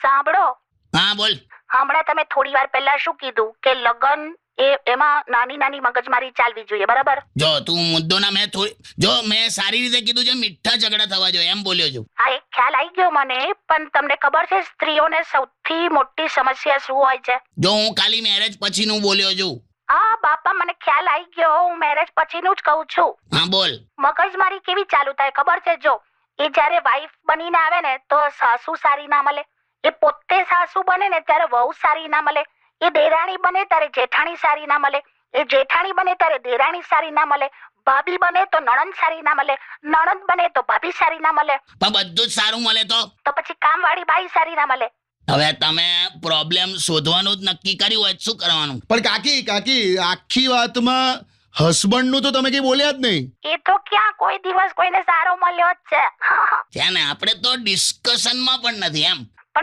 સાંભળો. હા બોલ. હમણાં તમે થોડી વાર પહેલા શું કીધું કે લગન એમાં નાની નાની મગજમારી ચાલવી જોઈએ, બરાબર? જો તું મુદ્દોના મેં સારી રીતે કીધું છે, મીઠા ઝઘડા થવા જોઈએ એમ બોલ્યો છું. હા, એક ખ્યાલ આવી ગયો મને, પણ તમને ખબર છે સ્ત્રીઓને સૌથી મોટી સમસ્યા શું હોય છે? જો હું ખાલી મેરેજ પછીનું બોલ્યો છું. હા બાપા, મને ખ્યાલ આવી ગયો, હું મેરેજ પછીનું જ કહું છું. હા બોલ. મગજમારી કેવી ચાલુ થાય ખબર છે? જો એ જ્યારે વાઈફ બનીને આવે ને તો સાસુ સારી ના મળે, એ પોતે સાસુ બને ને ત્યારે વહુ સારી ના મળે, એ દેરાણી બને ત્યારે જેઠાણી સારી ના મળે, એ જેઠાણી બને ત્યારે દેરાણી સારી ના મળે, ભાભી બને તો નણંદ સારી ના મળે, નણંદ બને તો ભાભી સારી ના મળે, પણ બધું જ સારું મળે તો પછી કામવાળી બાઈ સારી ના મળે. હવે તમે પ્રોબ્લેમ શોધવાનું જ નક્કી કર્યું હોય શું કરવાનું? પણ કાકી આખી વાતમાં હસબન્ડ નું તો તમે કઈ બોલ્યા જ નહીં. એ તો ક્યાં કોઈ દિવસ કોઈને સારો મળ્યો જ છે. છે ને, આપણે તો ડિસ્કશનમાં પણ નથી એમ.